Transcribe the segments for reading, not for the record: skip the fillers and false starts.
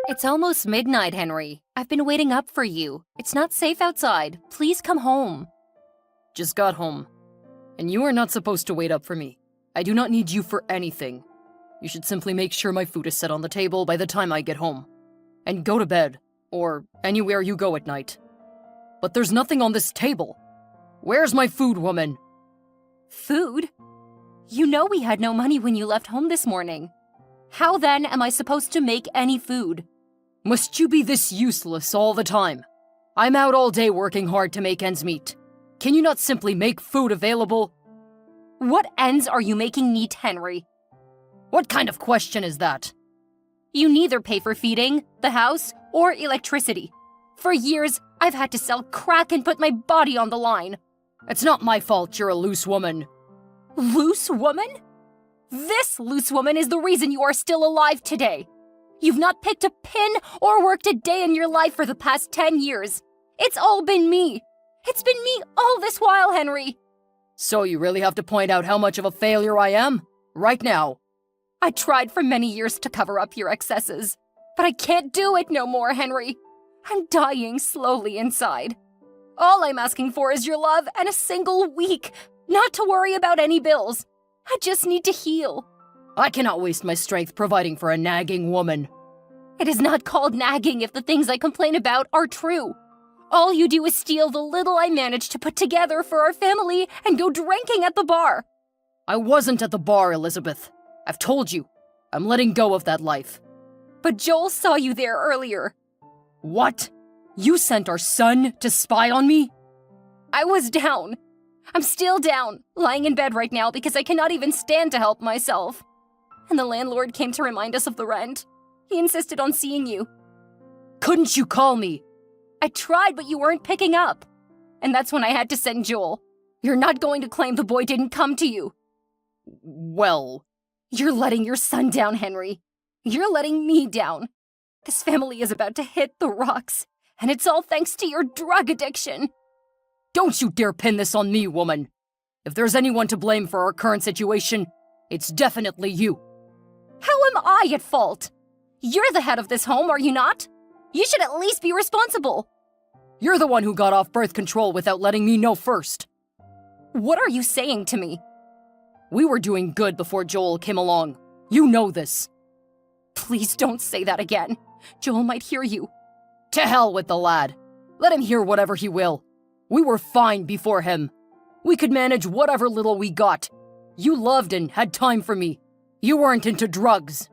It's almost midnight, Henry. I've been waiting up for you. It's not safe outside. Please come home. Just got home. And you are not supposed to wait up for me. I do not need you for anything. You should simply make sure my food is set on the table by the time I get home. And go to bed, or anywhere you go at night. But there's nothing on this table. Where's my food, woman? Food? You know we had no money when you left home this morning. How then am I supposed to make any food? Must you be this useless all the time? I'm out all day working hard to make ends meet. Can you not simply make food available? What ends are you making meet, Henry? What kind of question is that? You neither pay for feeding, the house, or electricity. For years, I've had to sell crack and put my body on the line. It's not my fault you're a loose woman. Loose woman? This loose woman is the reason you are still alive today. You've not picked a pin or worked a day in your life for the past 10 years. It's all been me. It's been me all this while, Henry. So you really have to point out how much of a failure I am? Right now. I tried for many years to cover up your excesses, but I can't do it no more, Henry. I'm dying slowly inside. All I'm asking for is your love and a single week, not to worry about any bills. I just need to heal. I cannot waste my strength providing for a nagging woman. It is not called nagging if the things I complain about are true. All you do is steal the little I manage to put together for our family and go drinking at the bar. I wasn't at the bar, Elizabeth. I've told you. I'm letting go of that life. But Joel saw you there earlier. What? You sent our son to spy on me? I was down. I'm still down, lying in bed right now because I cannot even stand to help myself. And the landlord came to remind us of the rent. He insisted on seeing you. Couldn't you call me? I tried, but you weren't picking up. And that's when I had to send Joel. You're not going to claim the boy didn't come to you. Well... You're letting your son down, Henry. You're letting me down. This family is about to hit the rocks, and it's all thanks to your drug addiction. Don't you dare pin this on me, woman. If there's anyone to blame for our current situation, it's definitely you. How am I at fault? You're the head of this home, are you not? You should at least be responsible. You're the one who got off birth control without letting me know first. What are you saying to me? We were doing good before Joel came along. You know this. Please don't say that again. Joel might hear you. To hell with the lad. Let him hear whatever he will. We were fine before him. We could manage whatever little we got. You loved and had time for me. You weren't into drugs.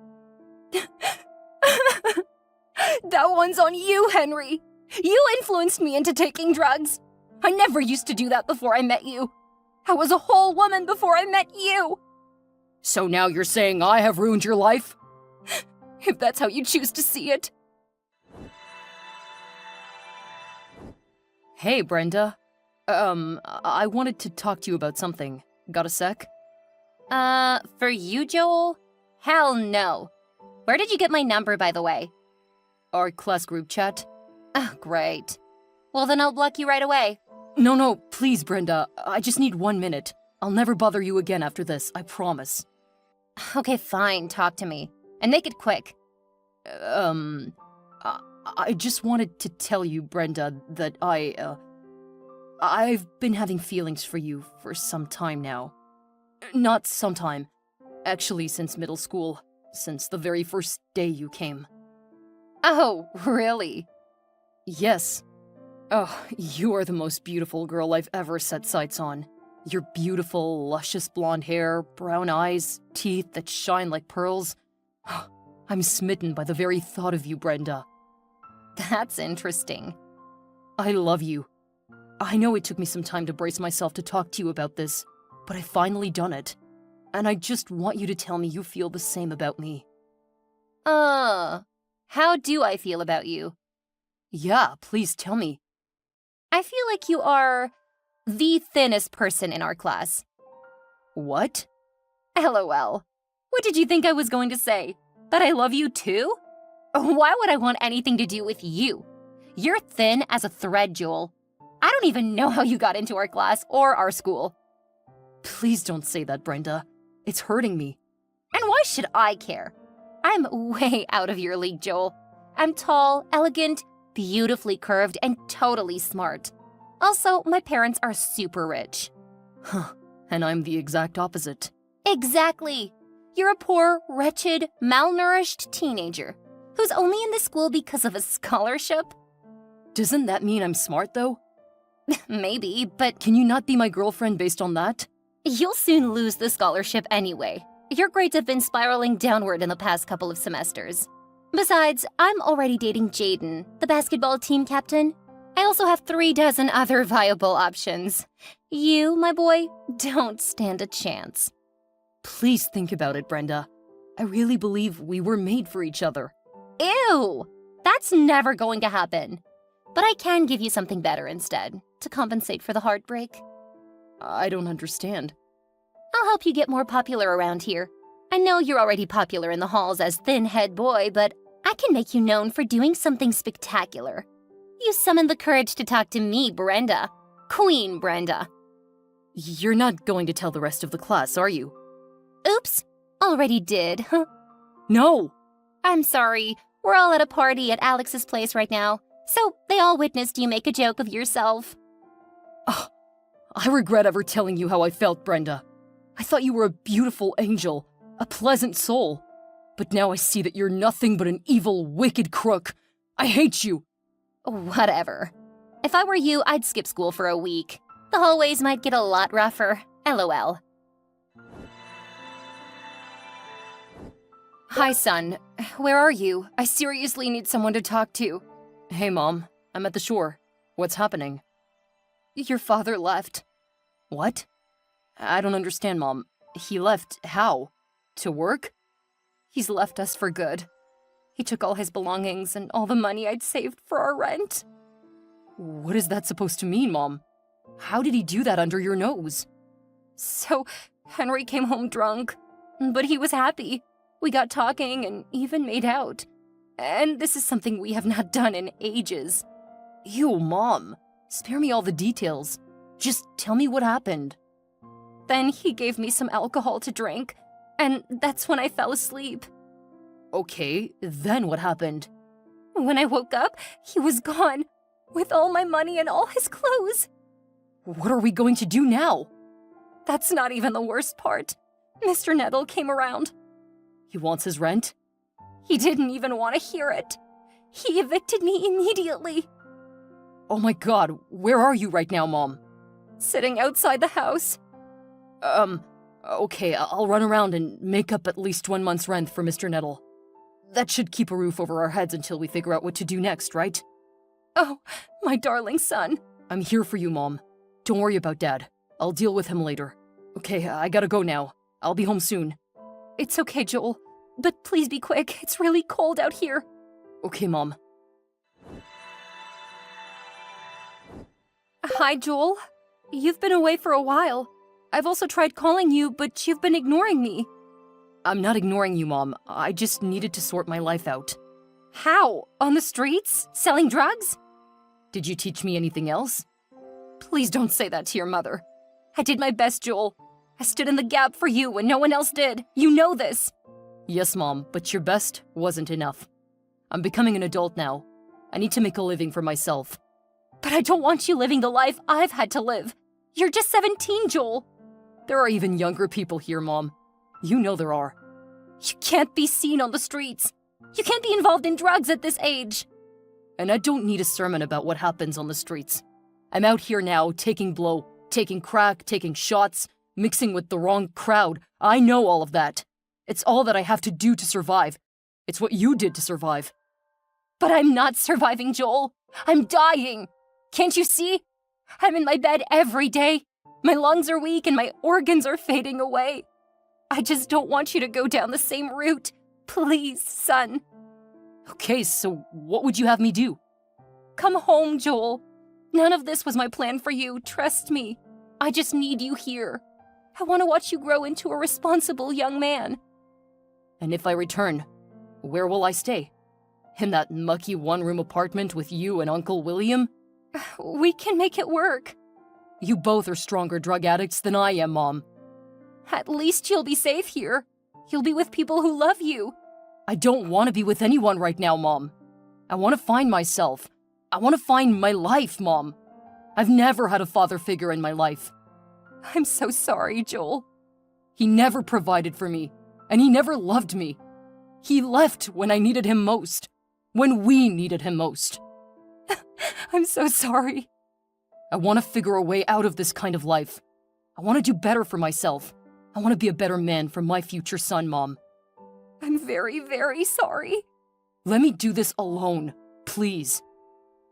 That one's on you, Henry. You influenced me into taking drugs. I never used to do that before I met you. I was a whole woman before I met you. So now you're saying I have ruined your life? If that's how you choose to see it. Hey, Brenda. I wanted to talk to you about something. Got a sec? For you, Joel? Hell no. Where did you get my number, by the way? Our class group chat. Oh, great. Well, then I'll block you right away. No, please, Brenda. I just need 1 minute. I'll never bother you again after this, I promise. Okay, fine. Talk to me. And make it quick. I just wanted to tell you, Brenda, that I've been having feelings for you for some time now. Not some time. Actually, since middle school. Since the very first day you came. Oh, really? Yes. Oh, you are the most beautiful girl I've ever set sights on. Your beautiful, luscious blonde hair, brown eyes, teeth that shine like pearls. I'm smitten by the very thought of you, Brenda. That's interesting. I love you. I know it took me some time to brace myself to talk to you about this, but I've finally done it. And I just want you to tell me you feel the same about me. How do I feel about you? Yeah, please tell me. I feel like you are the thinnest person in our class. What? LOL. What did you think I was going to say? That I love you too? Why would I want anything to do with you? You're thin as a thread, Joel. I don't even know how you got into our class or our school. Please don't say that, Brenda. It's hurting me. And why should I care? I'm way out of your league, Joel. I'm tall, elegant, beautifully curved, and totally smart. Also, my parents are super rich. Huh, and I'm the exact opposite. Exactly. You're a poor, wretched, malnourished teenager who's only in this school because of a scholarship. Doesn't that mean I'm smart, though? Maybe, but Can you not be my girlfriend based on that? you'll soon lose the scholarship anyway. Your grades have been spiraling downward in the past couple of semesters. Besides, I'm already dating Jaden, the basketball team captain. I also have 36 other viable options. You, my boy, don't stand a chance. Please think about it, Brenda. I really believe we were made for each other. Ew! That's never going to happen. But I can give you something better instead, to compensate for the heartbreak. I don't understand. I'll help you get more popular around here. I know you're already popular in the halls as thin head boy, but I can make you known for doing something spectacular. You summoned the courage to talk to me, Brenda. Queen Brenda. You're not going to tell the rest of the class, are you? Oops, already did, huh? No! I'm sorry, we're all at a party at Alex's place right now, so they all witnessed you make a joke of yourself. Oh, I regret ever telling you how I felt, Brenda. I thought you were a beautiful angel, a pleasant soul. But now I see that you're nothing but an evil, wicked crook. I hate you. Whatever. If I were you, I'd skip school for a week. The hallways might get a lot rougher. LOL. Hi, son. Where are you? I seriously need someone to talk to. Hey, Mom. I'm at the shore. What's happening? Your father left. What? I don't understand, Mom. He left how? To work? He's left us for good. He took all his belongings and all the money I'd saved for our rent. What is that supposed to mean, Mom? How did he do that under your nose? So, Henry came home drunk. But he was happy. We got talking and even made out. And this is something we have not done in ages. Ew, Mom. Spare me all the details. Just tell me what happened. Then he gave me some alcohol to drink, and that's when I fell asleep. Okay, then what happened? When I woke up, he was gone, with all my money and all his clothes. What are we going to do now? That's not even the worst part. Mr. Nettle came around. He wants his rent? He didn't even want to hear it. He evicted me immediately. Oh my God, where are you right now, Mom? Sitting outside the house. Okay, I'll run around and make up at least 1 month's rent for Mr. Nettle. That should keep a roof over our heads until we figure out what to do next, right? Oh, my darling son. I'm here for you, Mom. Don't worry about Dad. I'll deal with him later. Okay, I gotta go now. I'll be home soon. It's okay, Joel. But please be quick. It's really cold out here. Okay, Mom. Hi, Joel. You've been away for a while. I've also tried calling you, but you've been ignoring me. I'm not ignoring you, Mom. I just needed to sort my life out. How? On the streets? Selling drugs? Did you teach me anything else? Please don't say that to your mother. I did my best, Joel. I stood in the gap for you when no one else did. You know this. Yes, Mom, but your best wasn't enough. I'm becoming an adult now. I need to make a living for myself. But I don't want you living the life I've had to live. You're just 17, Joel. There are even younger people here, Mom. You know there are. You can't be seen on the streets. You can't be involved in drugs at this age. And I don't need a sermon about what happens on the streets. I'm out here now, taking blow, taking crack, taking shots, mixing with the wrong crowd. I know all of that. It's all that I have to do to survive. It's what you did to survive. But I'm not surviving, Joel. I'm dying. Can't you see? I'm in my bed every day. My lungs are weak and my organs are fading away. I just don't want you to go down the same route. Please, son. Okay, so what would you have me do? Come home, Joel. None of this was my plan for you, trust me. I just need you here. I want to watch you grow into a responsible young man. And if I return, where will I stay? In that mucky one-room apartment with you and Uncle William? We can make it work. You both are stronger drug addicts than I am, Mom. At least you'll be safe here. You'll be with people who love you. I don't want to be with anyone right now, Mom. I want to find myself. I want to find my life, Mom. I've never had a father figure in my life. I'm so sorry, Joel. He never provided for me, and he never loved me. He left when I needed him most, when we needed him most. I'm so sorry. I want to figure a way out of this kind of life. I want to do better for myself. I want to be a better man for my future son, Mom. I'm very, very sorry. Let me do this alone, please.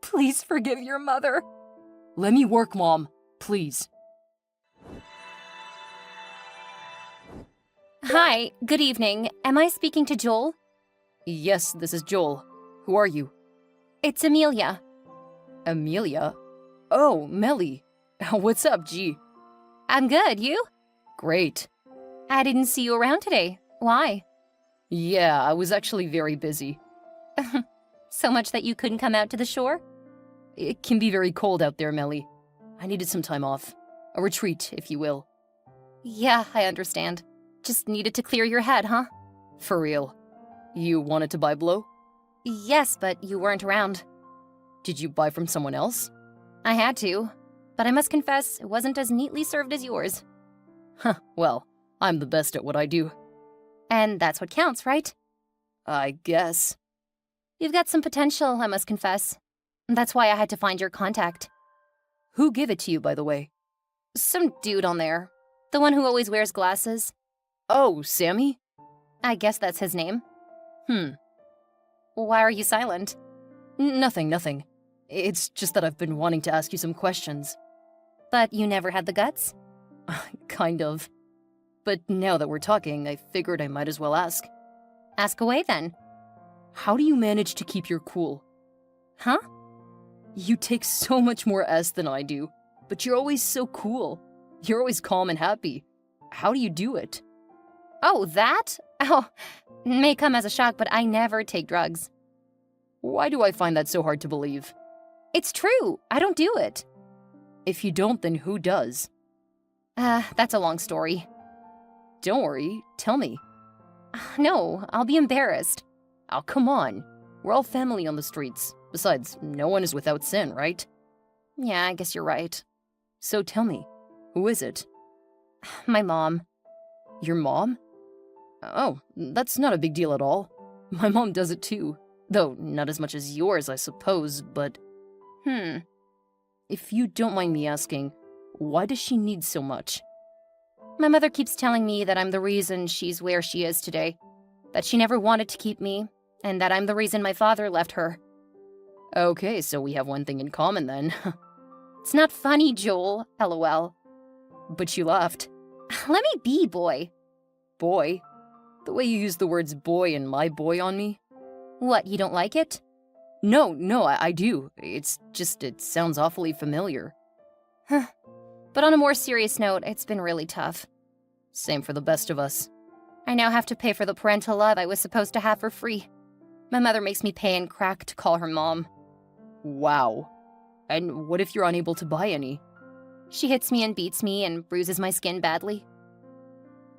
Please forgive your mother. Let me work, Mom, please. Hi, good evening. Am I speaking to Joel? Yes, this is Joel. Who are you? It's Amelia. Amelia? Oh, Melly. What's up, G? I'm good, you? Great. I didn't see you around today. Why? Yeah, I was actually very busy. So much that you couldn't come out to the shore? It can be very cold out there, Melly. I needed some time off. A retreat, if you will. Yeah, I understand. Just needed to clear your head, huh? For real. You wanted to buy blow? Yes, but you weren't around. Did you buy from someone else? I had to, but I must confess, it wasn't as neatly served as yours. Huh, well, I'm the best at what I do. And that's what counts, right? I guess. You've got some potential, I must confess. That's why I had to find your contact. Who gave it to you, by the way? Some dude on there. The one who always wears glasses. Oh, Sammy? I guess that's his name. Hmm. Why are you silent? Nothing. It's just that I've been wanting to ask you some questions. But you never had the guts? Kind of. But now that we're talking, I figured I might as well ask. Ask away then. How do you manage to keep your cool? Huh? You take so much more S than I do, but you're always so cool. You're always calm and happy. How do you do it? Oh, that? Oh, may come as a shock, but I never take drugs. Why do I find that so hard to believe? It's true. I don't do it. If you don't, then who does? That's a long story. Don't worry, tell me. No, I'll be embarrassed. Oh, come on. We're all family on the streets. Besides, no one is without sin, right? Yeah, I guess you're right. So tell me, who is it? My mom. Your mom? Oh, that's not a big deal at all. My mom does it too. Though not as much as yours, I suppose, but... If you don't mind me asking, why does she need so much? My mother keeps telling me that I'm the reason she's where she is today. That she never wanted to keep me, and that I'm the reason my father left her. Okay, so we have one thing in common then. It's not funny, Joel. LOL. But you laughed. Let me be, boy. Boy? The way you use the words boy and my boy on me? What, you don't like it? No, I do. It's just, it sounds awfully familiar. But on a more serious note, it's been really tough. Same for the best of us. I now have to pay for the parental love I was supposed to have for free. My mother makes me pay in crack to call her mom. Wow. And what if you're unable to buy any? She hits me and beats me and bruises my skin badly.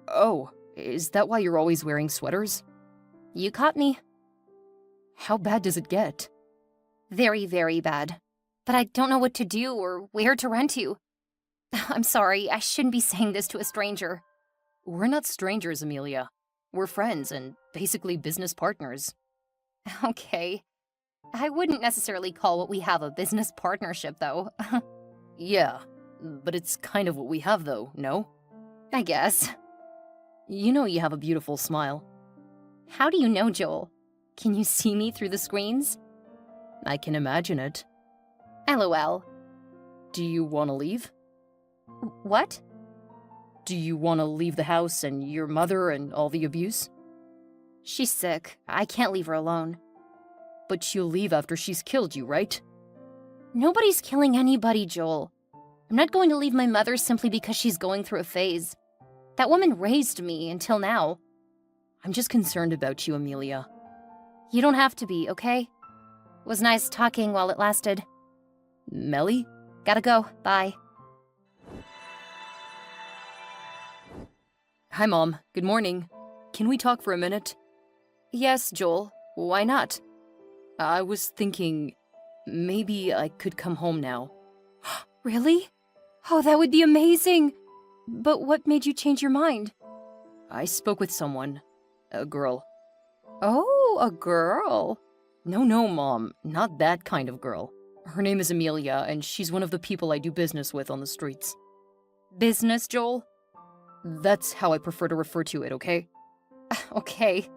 Oh, is that why you're always wearing sweaters? You caught me. How bad does it get? Very, very bad. But I don't know what to do or where to run to. I'm sorry, I shouldn't be saying this to a stranger. We're not strangers, Amelia. We're friends and basically business partners. Okay. I wouldn't necessarily call what we have a business partnership, though. Yeah, but it's kind of what we have, though, no? I guess. You know you have a beautiful smile. How do you know, Joel? Can you see me through the screens? I can imagine it. LOL. Do you want to leave? What? Do you want to leave the house and your mother and all the abuse? She's sick. I can't leave her alone. But she'll leave after she's killed you, right? Nobody's killing anybody, Joel. I'm not going to leave my mother simply because she's going through a phase. That woman raised me until now. I'm just concerned about you, Amelia. You don't have to be, okay? It was nice talking while it lasted. Melly? Gotta go. Bye. Hi, Mom. Good morning. Can we talk for a minute? Yes, Joel. Why not? I was thinking maybe I could come home now. Really? Oh, that would be amazing! But what made you change your mind? I spoke with someone. A girl. Oh, a girl. No, Mom. Not that kind of girl. Her name is Amelia, and she's one of the people I do business with on the streets. Business, Joel? That's how I prefer to refer to it, okay? Okay.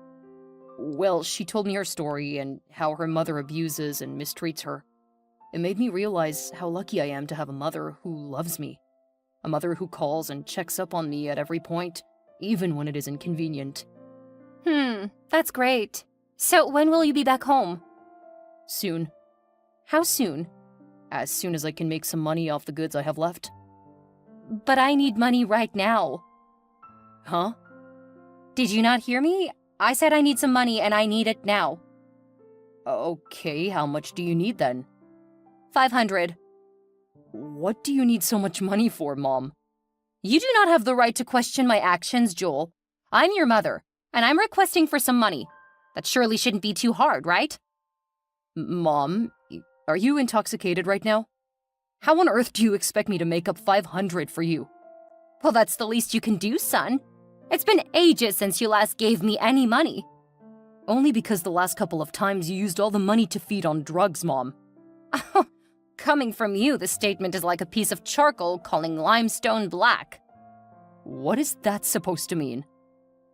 Well, she told me her story and how her mother abuses and mistreats her. It made me realize how lucky I am to have a mother who loves me. A mother who calls and checks up on me at every point, even when it is inconvenient. That's great. So when will you be back home? Soon. How soon? As soon as I can make some money off the goods I have left. But I need money right now. Huh? Did you not hear me? I said I need some money and I need it now. Okay, how much do you need then? 500. What do you need so much money for, Mom? You do not have the right to question my actions, Joel. I'm your mother, and I'm requesting for some money. That surely shouldn't be too hard, right? Mom, are you intoxicated right now? How on earth do you expect me to make up 500 for you? Well, that's the least you can do, son. It's been ages since you last gave me any money. Only because the last couple of times you used all the money to feed on drugs, Mom. Coming from you, the statement is like a piece of charcoal calling limestone black. What is that supposed to mean?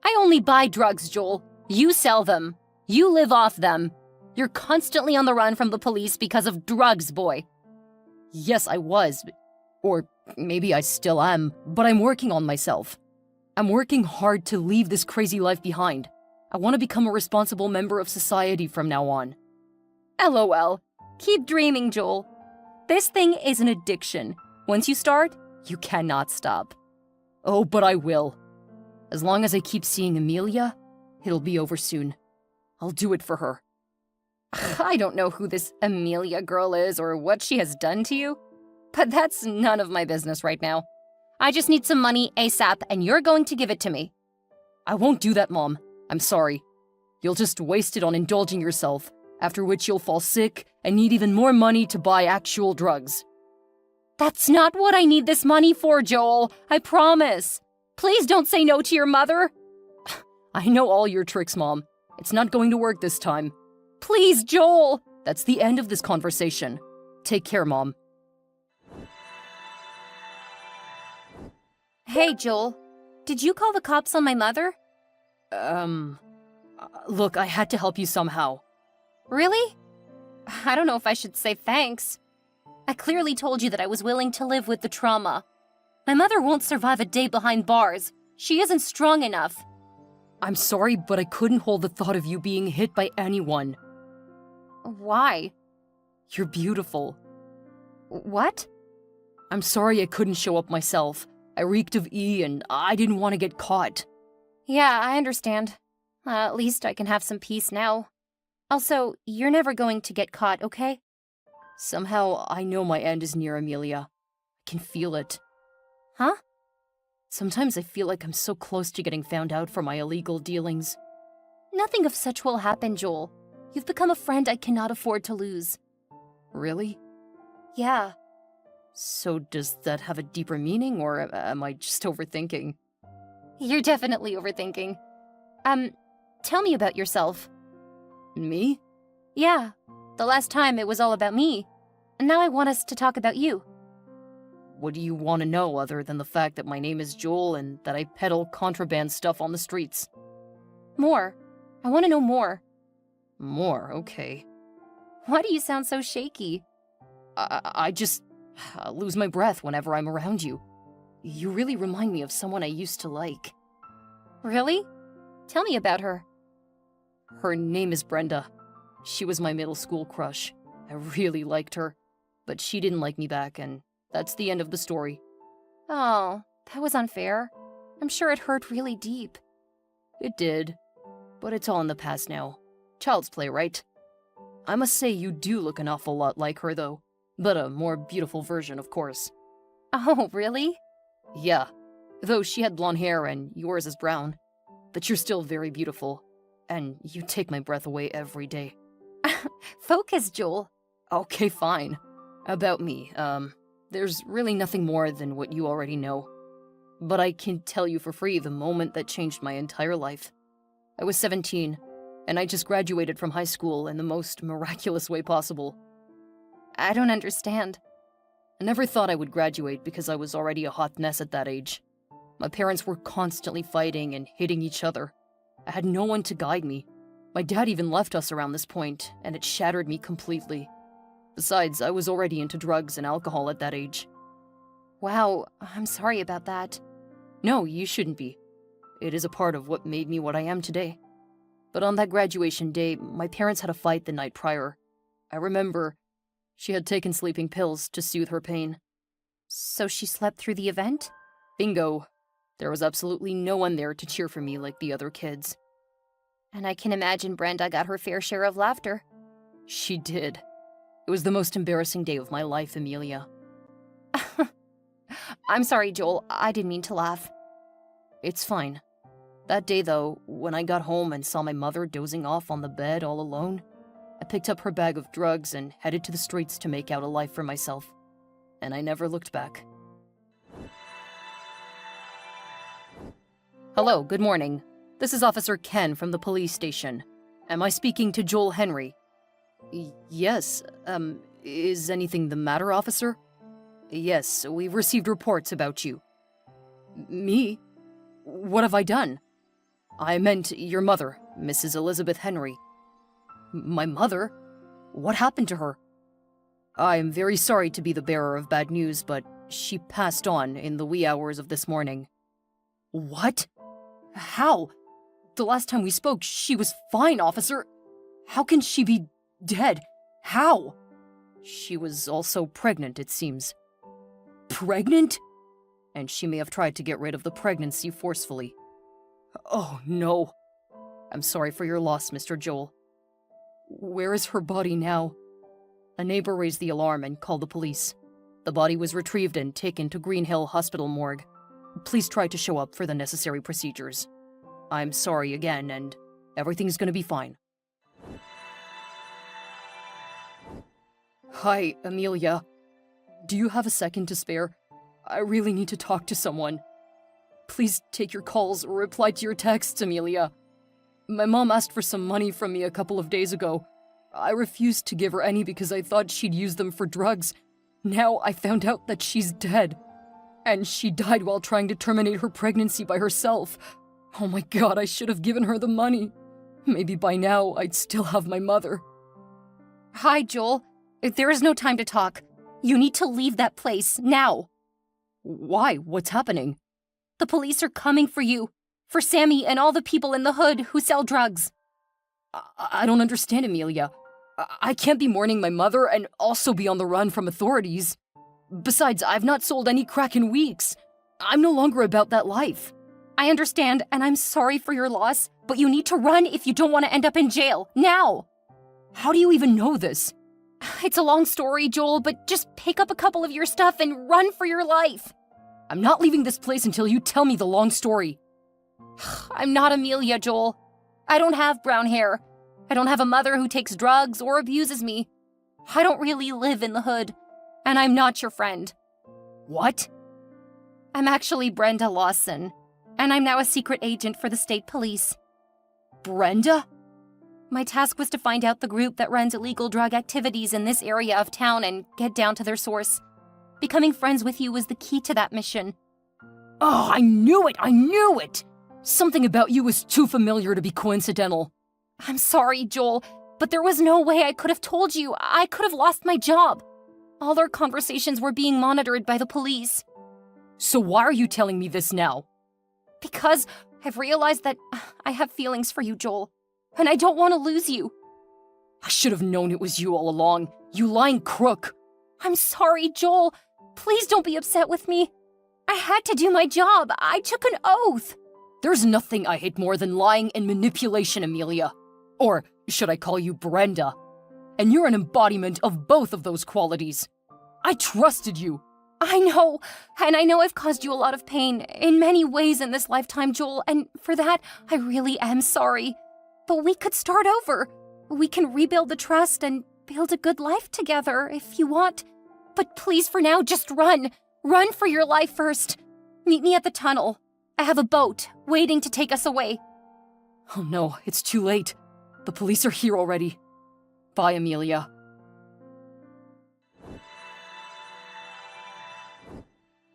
I only buy drugs, Joel. You sell them. You live off them. You're constantly on the run from the police because of drugs, boy. Yes, I was. Or maybe I still am, but I'm working on myself. I'm working hard to leave this crazy life behind. I want to become a responsible member of society from now on. LOL. Keep dreaming, Joel. This thing is an addiction. Once you start, you cannot stop. Oh, but I will. As long as I keep seeing Amelia, it'll be over soon. I'll do it for her. I don't know who this Amelia girl is or what she has done to you, but that's none of my business right now. I just need some money ASAP, and you're going to give it to me. I won't do that, Mom. I'm sorry. You'll just waste it on indulging yourself, after which you'll fall sick and need even more money to buy actual drugs. That's not what I need this money for, Joel. I promise. Please don't say no to your mother. I know all your tricks, Mom. It's not going to work this time. Please, Joel. That's the end of this conversation. Take care, Mom. Hey, Joel. Did you call the cops on my mother? Look, I had to help you somehow. Really? I don't know if I should say thanks. I clearly told you that I was willing to live with the trauma. My mother won't survive a day behind bars. She isn't strong enough. I'm sorry, but I couldn't hold the thought of you being hit by anyone. Why? You're beautiful. What? I'm sorry I couldn't show up myself. I reeked of E and I didn't want to get caught. Yeah, I understand. At least I can have some peace now. Also, you're never going to get caught, okay? Somehow, I know my end is near, Amelia. I can feel it. Huh? Sometimes I feel like I'm so close to getting found out for my illegal dealings. Nothing of such will happen, Joel. You've become a friend I cannot afford to lose. Really? Yeah. So does that have a deeper meaning, or am I just overthinking? You're definitely overthinking. Tell me about yourself. Me? Yeah. The last time it was all about me. And now I want us to talk about you. What do you want to know other than the fact that my name is Joel and that I peddle contraband stuff on the streets? More. I want to know more. More, okay. Why do you sound so shaky? I just lose my breath whenever I'm around you. You really remind me of someone I used to like. Really? Tell me about her. Her name is Brenda. She was my middle school crush. I really liked her, but she didn't like me back, and that's the end of the story. Oh, that was unfair. I'm sure it hurt really deep. It did, but it's all in the past now. Child's play, right? I must say you do look an awful lot like her, though. But a more beautiful version, of course. Oh, really? Yeah, though she had blonde hair and yours is brown. But you're still very beautiful, and you take my breath away every day. Focus, Joel. Okay, fine. About me, there's really nothing more than what you already know. But I can tell you for free the moment that changed my entire life. I was 17, and I just graduated from high school in the most miraculous way possible. I don't understand. I never thought I would graduate because I was already a hot mess at that age. My parents were constantly fighting and hitting each other. I had no one to guide me. My dad even left us around this point, and it shattered me completely. Besides, I was already into drugs and alcohol at that age. Wow, I'm sorry about that. No, you shouldn't be. It is a part of what made me what I am today. But on that graduation day, my parents had a fight the night prior. I remember she had taken sleeping pills to soothe her pain. So she slept through the event? Bingo. There was absolutely no one there to cheer for me like the other kids. And I can imagine Brenda got her fair share of laughter. She did. It was the most embarrassing day of my life, Amelia. I'm sorry, Joel. I didn't mean to laugh. It's fine. That day, though, when I got home and saw my mother dozing off on the bed all alone, I picked up her bag of drugs and headed to the streets to make out a life for myself. And I never looked back. Hello, good morning. This is Officer Ken from the police station. Am I speaking to Joel Henry? Yes, is anything the matter, officer? Yes, we've received reports about you. Me? What have I done? I meant your mother, Mrs. Elizabeth Henry. My mother? What happened to her? I am very sorry to be the bearer of bad news, but she passed on in the wee hours of this morning. What? How? The last time we spoke, she was fine, officer. How can she be dead? How? She was also pregnant, it seems. Pregnant? And she may have tried to get rid of the pregnancy forcefully. Oh, no. I'm sorry for your loss, Mr. Joel. Where is her body now? A neighbor raised the alarm and called the police. The body was retrieved and taken to Green Hill Hospital morgue. Please try to show up for the necessary procedures. I'm sorry again, and everything's gonna be fine. Hi, Amelia. Do you have a second to spare? I really need to talk to someone. Please take your calls or reply to your texts, Amelia. My mom asked for some money from me a couple of days ago. I refused to give her any because I thought she'd use them for drugs. Now I found out that she's dead. And she died while trying to terminate her pregnancy by herself. Oh my God, I should have given her the money. Maybe by now I'd still have my mother. Hi, Joel. There is no time to talk. You need to leave that place, now. Why? What's happening? The police are coming for you. For Sammy and all the people in the hood who sell drugs. I don't understand, Amelia. I can't be mourning my mother and also be on the run from authorities. Besides, I've not sold any crack in weeks. I'm no longer about that life. I understand, and I'm sorry for your loss, but you need to run if you don't want to end up in jail, now! How do you even know this? It's a long story, Joel, but just pick up a couple of your stuff and run for your life. I'm not leaving this place until you tell me the long story. I'm not Amelia, Joel. I don't have brown hair. I don't have a mother who takes drugs or abuses me. I don't really live in the hood, and I'm not your friend. What? I'm actually Brenda Lawson, and I'm now a secret agent for the state police. Brenda? My task was to find out the group that runs illegal drug activities in this area of town and get down to their source. Becoming friends with you was the key to that mission. Oh, I knew it! I knew it! Something about you was too familiar to be coincidental. I'm sorry, Joel, but there was no way I could have told you. I could have lost my job. All our conversations were being monitored by the police. So why are you telling me this now? Because I've realized that I have feelings for you, Joel, and I don't want to lose you. I should have known it was you all along, you lying crook. I'm sorry, Joel. Please don't be upset with me. I had to do my job. I took an oath. There's nothing I hate more than lying and manipulation, Amelia. Or should I call you Brenda? And you're an embodiment of both of those qualities. I trusted you. I know, and I know I've caused you a lot of pain in many ways in this lifetime, Joel, and for that, I really am sorry. But we could start over. We can rebuild the trust and build a good life together if you want. But please, for now, just run. Run for your life first. Meet me at the tunnel. I have a boat waiting to take us away. Oh no, it's too late. The police are here already. Bye, Amelia.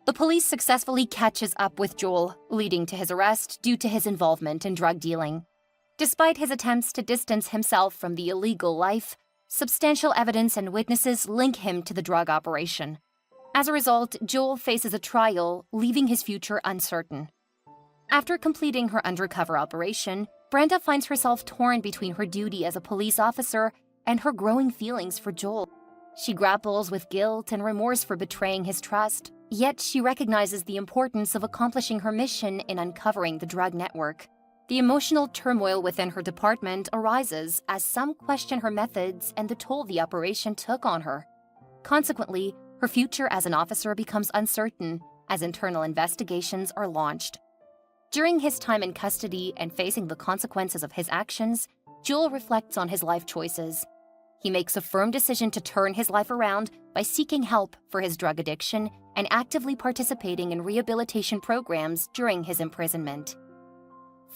The police successfully catches up with Joel, leading to his arrest due to his involvement in drug dealing. Despite his attempts to distance himself from the illegal life, substantial evidence and witnesses link him to the drug operation. As a result, Joel faces a trial, leaving his future uncertain. After completing her undercover operation, Brenda finds herself torn between her duty as a police officer and her growing feelings for Joel. She grapples with guilt and remorse for betraying his trust, yet she recognizes the importance of accomplishing her mission in uncovering the drug network. The emotional turmoil within her department arises as some question her methods and the toll the operation took on her. Consequently, her future as an officer becomes uncertain as internal investigations are launched. During his time in custody and facing the consequences of his actions, Joel reflects on his life choices. He makes a firm decision to turn his life around by seeking help for his drug addiction and actively participating in rehabilitation programs during his imprisonment.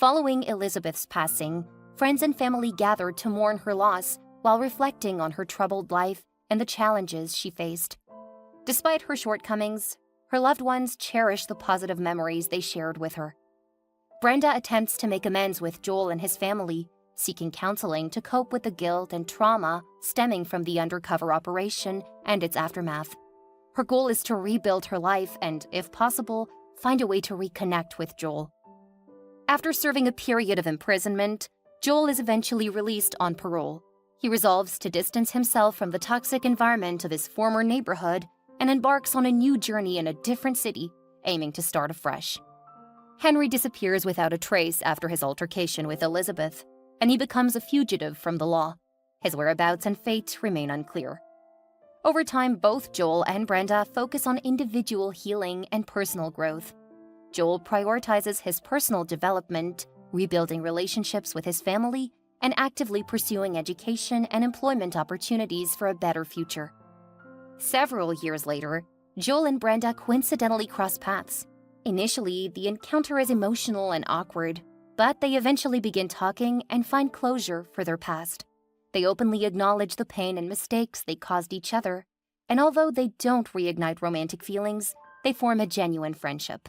Following Elizabeth's passing, friends and family gathered to mourn her loss while reflecting on her troubled life and the challenges she faced. Despite her shortcomings, her loved ones cherish the positive memories they shared with her. Brenda attempts to make amends with Joel and his family, seeking counseling to cope with the guilt and trauma stemming from the undercover operation and its aftermath. Her goal is to rebuild her life and, if possible, find a way to reconnect with Joel. After serving a period of imprisonment, Joel is eventually released on parole. He resolves to distance himself from the toxic environment of his former neighborhood and embarks on a new journey in a different city, aiming to start afresh. Henry disappears without a trace after his altercation with Elizabeth, and he becomes a fugitive from the law. His whereabouts and fate remain unclear. Over time, both Joel and Brenda focus on individual healing and personal growth. Joel prioritizes his personal development, rebuilding relationships with his family, and actively pursuing education and employment opportunities for a better future. Several years later, Joel and Brenda coincidentally cross paths. Initially, the encounter is emotional and awkward, but they eventually begin talking and find closure for their past. They openly acknowledge the pain and mistakes they caused each other, and although they don't reignite romantic feelings, they form a genuine friendship.